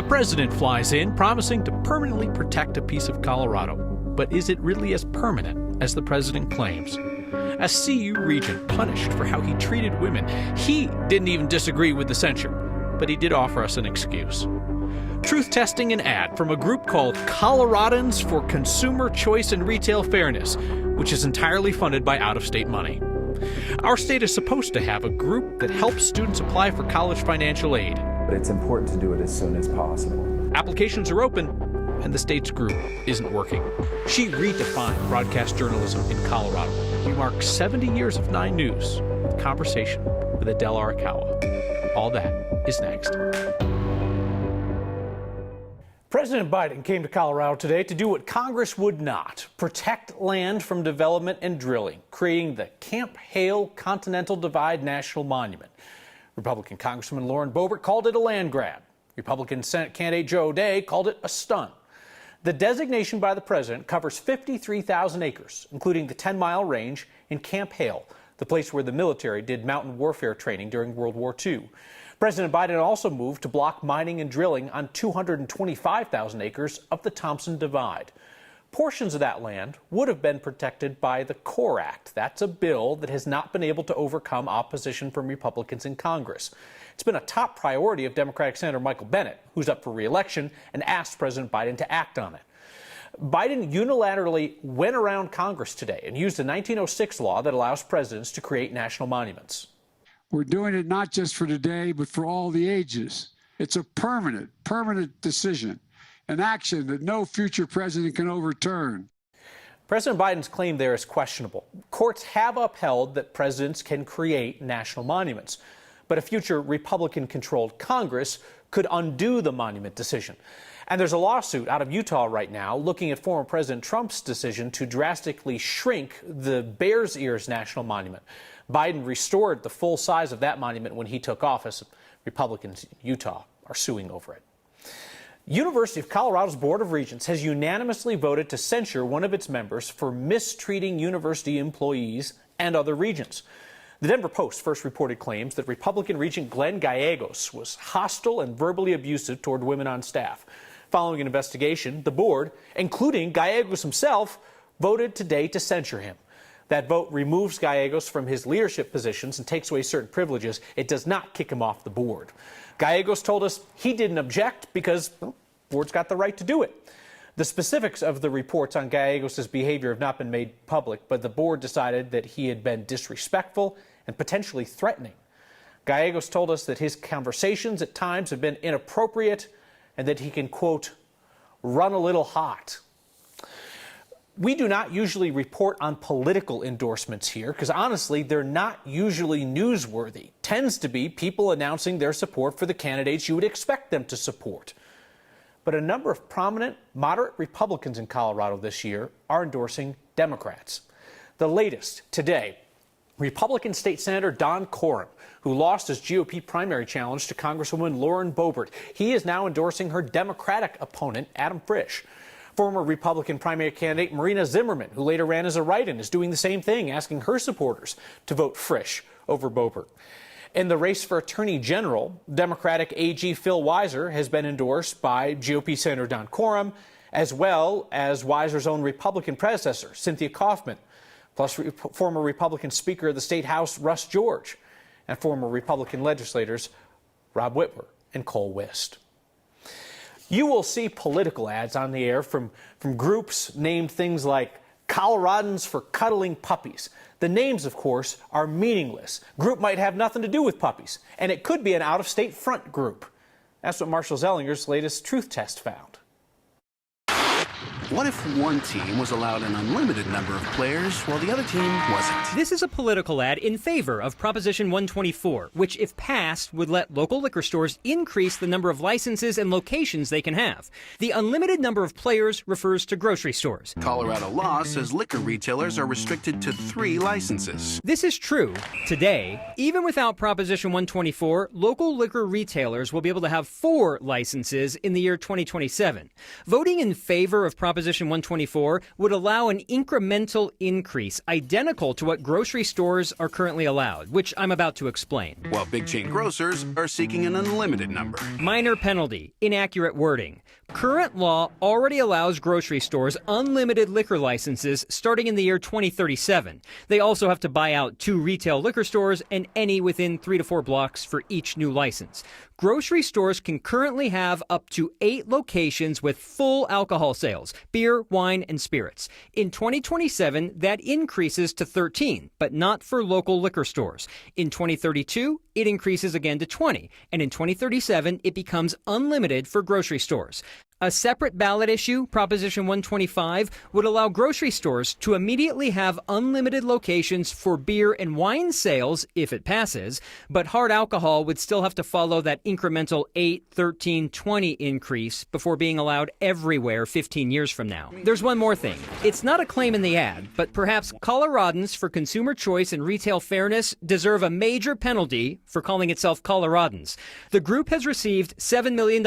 president flies in, promising to permanently protect a piece of Colorado. But is it really as permanent as the president claims? As CU regent punished for how he treated women, he didn't even disagree with the censure, but he did offer us an excuse. Truth testing an ad from a group called Coloradans for Consumer Choice and Retail Fairness, which is entirely funded by out-of-state money. Our state is supposed to have a group that helps students apply for college financial aid. But it's important to do it as soon as possible. Applications are open, and the state's group isn't working. She redefined broadcast journalism in Colorado. We mark 70 years of 9 News. Conversation with Adele Arakawa. All that is next. President Biden came to Colorado today to do what Congress would not: protect land from development and drilling, creating the Camp Hale Continental Divide National Monument. Republican Congressman Lauren Boebert called it a land grab. Republican Senate candidate Joe O'Dea called it a stunt. The designation by the president covers 53,000 acres, including the 10-mile range in Camp Hale, the place where the military did mountain warfare training during World War II. President Biden also moved to block mining and drilling on 225,000 acres of the Thompson Divide. Portions of that land would have been protected by the CORE Act. That's a bill that has not been able to overcome opposition from Republicans in Congress. It's been a top priority of Democratic Senator Michael Bennet, who's up for re-election, and asked President Biden to act on it. Biden unilaterally went around Congress today and used a 1906 law that allows presidents to create national monuments. We're doing it not just for today, but for all the ages. It's a permanent decision, an action that no future president can overturn. President Biden's claim there is questionable. Courts have upheld that presidents can create national monuments, but a future Republican-controlled Congress could undo the monument decision. And there's a lawsuit out of Utah right now looking at former President Trump's decision to drastically shrink the Bears Ears National Monument. Biden restored the full size of that monument when he took office. Republicans in Utah are suing over it. University of Colorado's Board of Regents has unanimously voted to censure one of its members for mistreating university employees and other regents. The Denver Post first reported claims that Republican Regent Glenn Gallegos was hostile and verbally abusive toward women on staff. Following an investigation, the board, including Gallegos himself, voted today to censure him. That vote removes Gallegos from his leadership positions and takes away certain privileges. It does not kick him off the board. Gallegos told us he didn't object because the board's got the right to do it. The specifics of the reports on Gallegos' behavior have not been made public, but the board decided that he had been disrespectful and potentially threatening. Gallegos told us that his conversations at times have been inappropriate and that he can, quote, run a little hot. We do not usually report on political endorsements here because, honestly, they're not usually newsworthy. Tends to be people announcing their support for the candidates you would expect them to support. But a number of prominent, moderate Republicans in Colorado this year are endorsing Democrats. The latest, today, Republican State Senator Don Coram, who lost his GOP primary challenge to Congresswoman Lauren Boebert. He is now endorsing her Democratic opponent, Adam Frisch. Former Republican primary candidate Marina Zimmerman, who later ran as a write-in, is doing the same thing, asking her supporters to vote Frisch over Boebert. In the race for Attorney General, Democratic AG Phil Weiser has been endorsed by GOP Senator Don Coram, as well as Weiser's own Republican predecessor, Cynthia Kaufman, plus former Republican Speaker of the State House Russ George, and former Republican legislators Rob Whitwer and Cole Wist. You will see political ads on the air from groups named things like Coloradans for Cuddling Puppies. The names, of course, are meaningless. Group might have nothing to do with puppies, and it could be an out-of-state front group. That's what Marshall Zellinger's latest truth test found. What if one team was allowed an unlimited number of players while the other team wasn't? This is a political ad in favor of Proposition 124, which, if passed, would let local liquor stores increase the number of licenses and locations they can have. The unlimited number of players refers to grocery stores. Colorado law says liquor retailers are restricted to 3 licenses. This is true. Today, even without Proposition 124, local liquor retailers will be able to have 4 licenses in the year 2027. Voting in favor of Proposition Proposition 124 would allow an incremental increase identical to what grocery stores are currently allowed, which I'm about to explain. While big chain grocers are seeking an unlimited number. Minor penalty, inaccurate wording. Current law already allows grocery stores unlimited liquor licenses starting in the year 2037. They also have to buy out 2 retail liquor stores and any within 3 to 4 blocks for each new license. Grocery stores can currently have up to 8 locations with full alcohol sales, beer, wine, and spirits. In 2027, that increases to 13, but not for local liquor stores. In 2032, it increases again to 20, and in 2037, it becomes unlimited for grocery stores. A separate ballot issue, Proposition 125, would allow grocery stores to immediately have unlimited locations for beer and wine sales if it passes, but hard alcohol would still have to follow that incremental 8, 13, 20 increase before being allowed everywhere 15 years from now. There's one more thing. It's not a claim in the ad, but perhaps Coloradans for consumer choice and retail fairness deserve a major penalty for calling itself Coloradans. The group has received $7 million,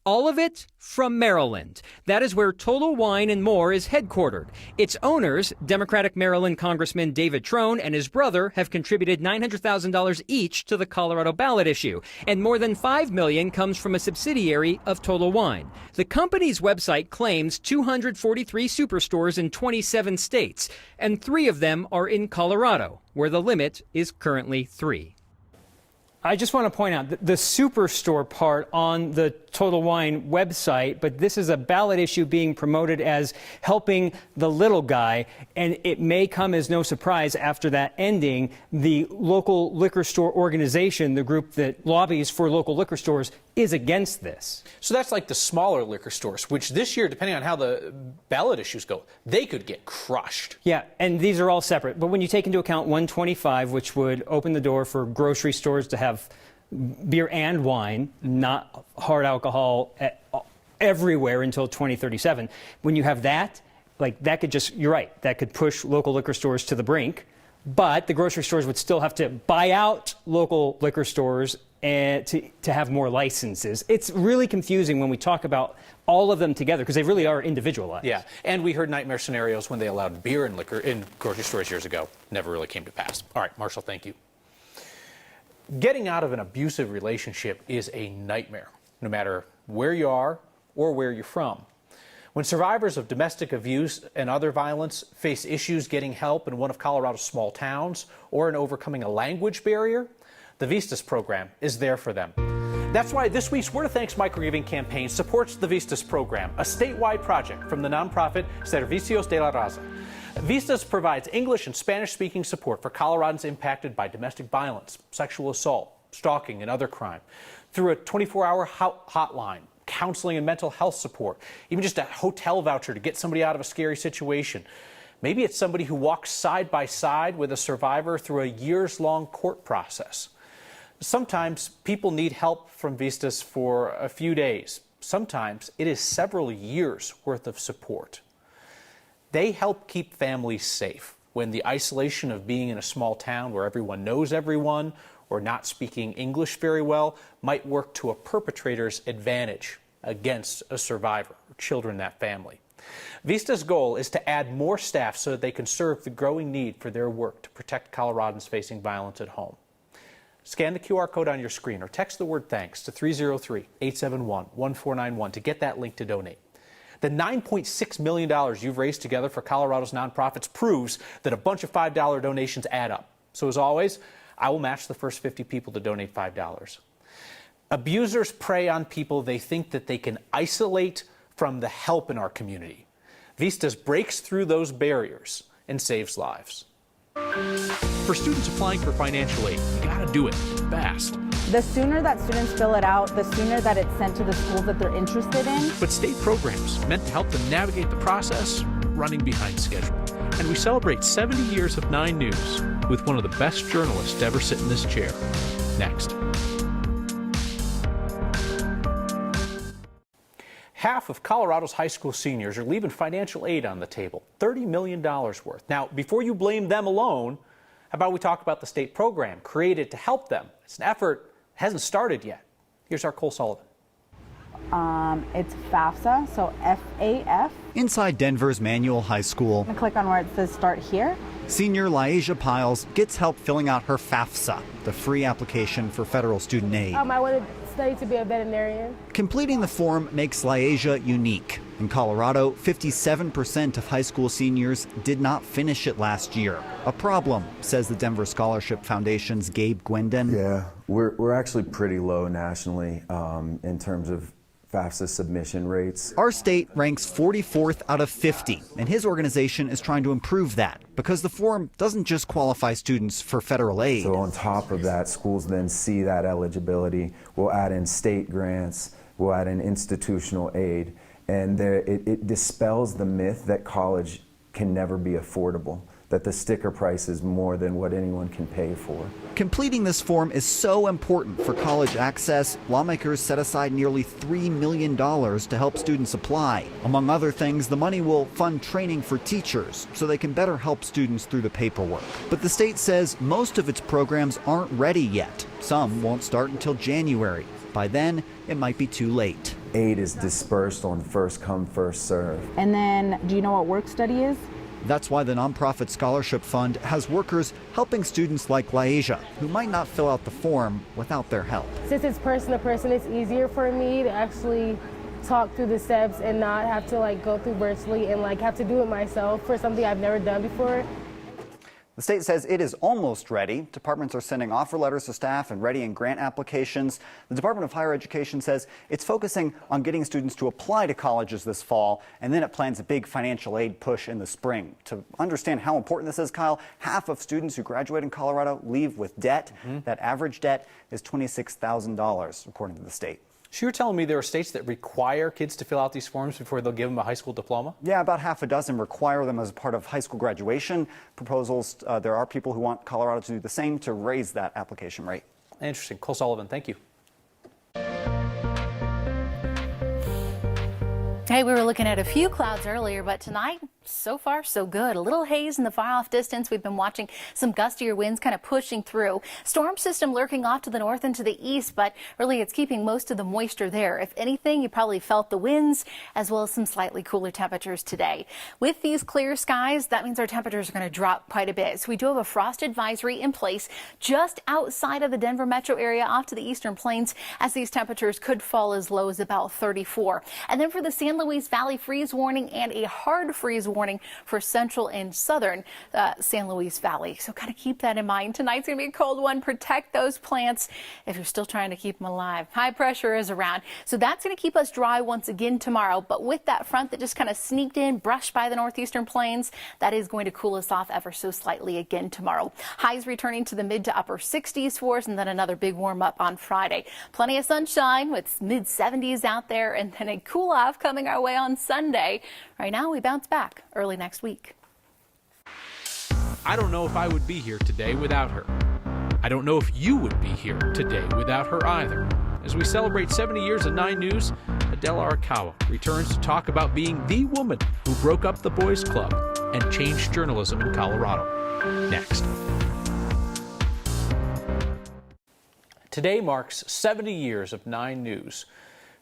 all of it from Maryland. That is where Total Wine and More is headquartered. Its owners, Democratic Maryland Congressman David Trone and his brother, have contributed $900,000 each to the Colorado ballot issue, and more than $5 million comes from a subsidiary of Total Wine. The company's website claims 243 superstores in 27 states, and 3 of them are in Colorado, where the limit is currently 3. I just want to point out the superstore part on the Total Wine website, but this is a ballot issue being promoted as helping the little guy, and it may come as no surprise after that ending. The local liquor store organization, the group that lobbies for local liquor stores, is against this. So that's like the smaller liquor stores, which this year, depending on how the ballot issues go, they could get crushed. Yeah, and these are all separate. But when you take into account 125, which would open the door for grocery stores to have beer and wine, not hard alcohol everywhere until 2037, when you have that, like that could just, you're right, that could push local liquor stores to the brink. But the grocery stores would still have to buy out local liquor stores and to have more licenses. It's really confusing when we talk about all of them together because they really are individualized. Yeah, and we heard nightmare scenarios when they allowed beer and liquor in grocery stores years ago. Never really came to pass. All right, Marshall, thank you. Getting out of an abusive relationship is a nightmare, no matter where you are or where you're from. When survivors of domestic abuse and other violence face issues getting help in one of Colorado's small towns or in overcoming a language barrier, the Vistas program is there for them. That's why this week's Word of Thanks microgiving campaign supports the Vistas program, a statewide project from the nonprofit Servicios de la Raza. Vistas provides English and Spanish-speaking support for Coloradans impacted by domestic violence, sexual assault, stalking, and other crime through a 24-hour hotline, counseling and mental health support, even just a hotel voucher to get somebody out of a scary situation. Maybe it's somebody who walks side by side with a survivor through a years-long court process. Sometimes people need help from Vistas for a few days. Sometimes it is several years worth of support. They help keep families safe when the isolation of being in a small town where everyone knows everyone or not speaking English very well might work to a perpetrator's advantage against a survivor or children in that family. Vista's goal is to add more staff so that they can serve the growing need for their work to protect Coloradans facing violence at home. Scan the QR code on your screen or text the word thanks to 303-871-1491 to get that link to donate. The $9.6 million you've raised together for Colorado's nonprofits proves that a bunch of $5 donations add up. So as always, I will match the first 50 people to donate $5. Abusers prey on people they think that they can isolate from the help in our community. Vistas breaks through those barriers and saves lives. For students applying for financial aid, you gotta do it fast. The sooner that students fill it out, the sooner that it's sent to the schools that they're interested in. But state programs meant to help them navigate the process, running behind schedule. And we celebrate 70 years of 9 News with one of the best journalists to ever sit in this chair. Next. Half of Colorado's high school seniors are leaving financial aid on the table, $30 million worth. Now, before you blame them alone, how about we talk about the state program created to help them? It's an effort that hasn't started yet. Here's our Cole Sullivan. It's FAFSA, so F-A-F. Inside Denver's Manual High School, And click on where it says start here. senior Laisha Piles gets help filling out her FAFSA, the free application for federal student aid. I wanted to study to be a veterinarian. Completing the form makes Laisha unique. In Colorado, 57% of high school seniors did not finish it last year. A problem, says the Denver Scholarship Foundation's Gabe Gwendon. Yeah, we're actually pretty low nationally in terms of FAFSA submission rates. Our state ranks 44th out of 50, and his organization is trying to improve that because the form doesn't just qualify students for federal aid. So on top of that, schools then see that eligibility. We'll add in state grants, we'll add in institutional aid, and it dispels the myth that college can never be affordable, that the sticker price is more than what anyone can pay for. Completing this form is so important for college access, lawmakers set aside nearly $3 million to help students apply. Among other things, the money will fund training for teachers so they can better help students through the paperwork. But the state says most of its programs aren't ready yet. Some won't start until January. By then, it might be too late. Aid is dispersed on first come, first serve. And then, do you know what work study is? That's why the nonprofit scholarship fund has workers helping students like Laisha, who might not fill out the form without their help. Since it's person to person, it's easier for me to actually talk through the steps and not have to go through virtually and have to do it myself for something I've never done before. The state says it is almost ready. Departments are sending offer letters to staff and readying grant applications. The Department of Higher Education says it's focusing on getting students to apply to colleges this fall, and then it plans a big financial aid push in the spring. To understand how important this is, Kyle, half of students who graduate in Colorado leave with debt. That average debt is $26,000, according to the state. So you're telling me there are states that require kids to fill out these forms before they'll give them a high school diploma? Yeah, about half a dozen require them as part of high school graduation proposals. There are people who want Colorado to do the same to raise that application rate. Interesting. Cole Sullivan, thank you. Hey, we were looking at a few clouds earlier, but tonight, so far, so good. A little haze in the far-off distance. We've been watching some gustier winds kind of pushing through. Storm system lurking off to the north and to the east, but really it's keeping most of the moisture there. If anything, you probably felt the winds as well as some slightly cooler temperatures today. With these clear skies, that means our temperatures are going to drop quite a bit. So we do have a frost advisory in place just outside of the Denver metro area off to the eastern plains, as these temperatures could fall as low as about 34. And then for the San Luis Valley freeze warning and a hard freeze warning for central and southern San Luis Valley. So kind of keep that in mind. Tonight's going to be a cold one. Protect those plants if you're still trying to keep them alive. High pressure is around. So that's going to keep us dry once again tomorrow. But with that front that just kind of sneaked in, brushed by the northeastern plains, that is going to cool us off ever so slightly again tomorrow. Highs returning to the mid to upper 60s for us, and then another big warm up on Friday. Plenty of sunshine with mid 70s out there, and then a cool off coming our way on Sunday. Right now we bounce back early next week. I don't know if I would be here today without her. I don't know if you would be here today without her either. As we celebrate 70 years of 9 News, Adele Arakawa returns to talk about being the woman who broke up the boys' club and changed journalism in Colorado. Next. Today marks 70 years of 9 News.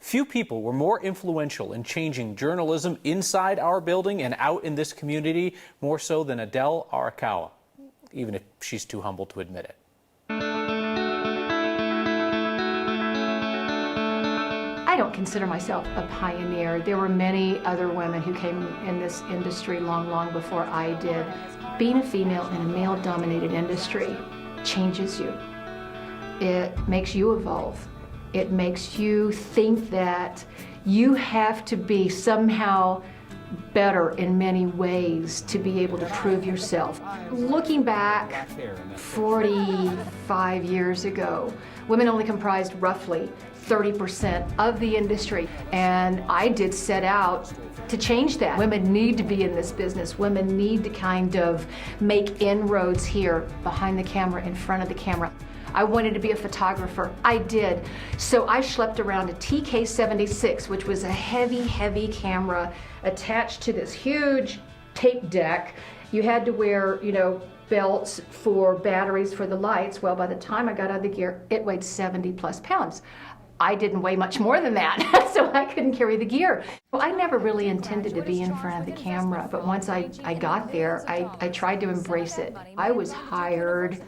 Few people were more influential in changing journalism inside our building and out in this community, more so than Adele Arakawa, even if she's too humble to admit it. I don't consider myself a pioneer. There were many other women who came in this industry long before I did. Being a female in a male-dominated industry changes you. It makes you evolve. It makes you think that you have to be somehow better in many ways to be able to prove yourself. Looking back 45 years ago, women only comprised roughly 30% of the industry, and I did set out to change that. Women need to be in this business. Women need to kind of make inroads here, behind the camera, in front of the camera. I wanted to be a photographer. I did. So I schlepped around a TK-76, which was a heavy camera attached to this huge tape deck. You had to wear, belts for batteries for the lights. Well, by the time I got out of the gear, it weighed 70 plus pounds. I didn't weigh much more than that, so I couldn't carry the gear. Well, I never really intended to be in front of the camera, but once I got there, I tried to embrace it. I was hired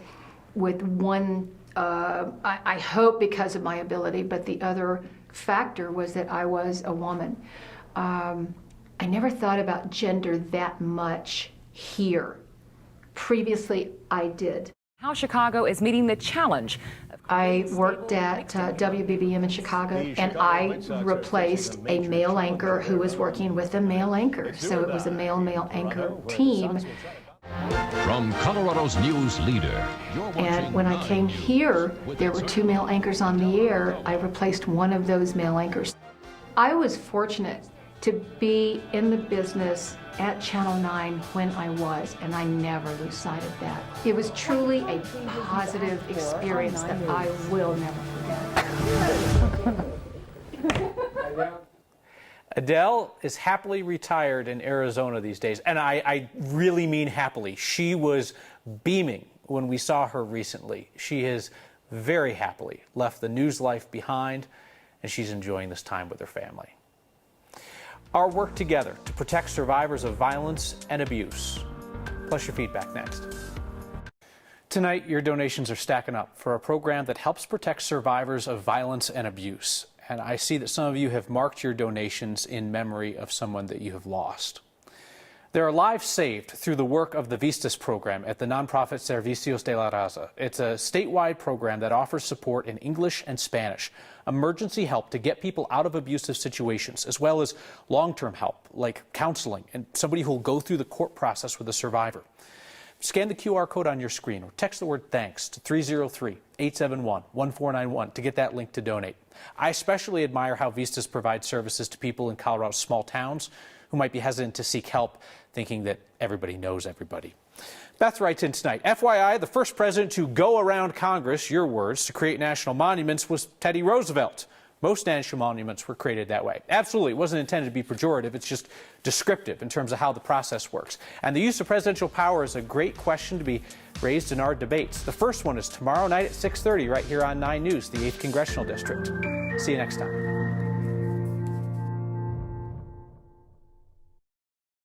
with one, I hope because of my ability, but the other factor was that I was a woman. I never thought about gender that much here. Previously, I did. How Chicago is meeting the challenge. I worked at WBBM in Chicago, and I replaced a male anchor who was working with a male anchor. So it was a male-male anchor team. From Colorado's news leader. And when I came here, there were 2 male anchors on the air. I replaced one of those male anchors. I was fortunate to be in the business at Channel 9 when I was, and I never lose sight of that. It was truly a positive experience that I will never forget. Adele is happily retired in Arizona these days, and I really mean happily. She was beaming when we saw her recently. She has very happily left the news life behind, and she's enjoying this time with her family. Our work together to protect survivors of violence and abuse. Plus your feedback next. Tonight, your donations are stacking up for a program that helps protect survivors of violence and abuse. And I see that some of you have marked your donations in memory of someone that you have lost. There are lives saved through the work of the Vistas program at the nonprofit Servicios de la Raza. It's a statewide program that offers support in English and Spanish, emergency help to get people out of abusive situations, as well as long-term help like counseling and somebody who will go through the court process with a survivor. Scan the QR code on your screen or text the word THANKS to 303-871-1491 to get that link to donate. I especially admire how Vistas provides services to people in Colorado's small towns who might be hesitant to seek help, thinking that everybody knows everybody. Beth writes in tonight, FYI, the first president to go around Congress, your words, to create national monuments was Teddy Roosevelt. Most national monuments were created that way. Absolutely, it wasn't intended to be pejorative, it's just descriptive in terms of how the process works. And the use of presidential power is a great question to be raised in our debates. The first one is tomorrow night at 6:30 right here on 9 News, the 8th Congressional District. See you next time.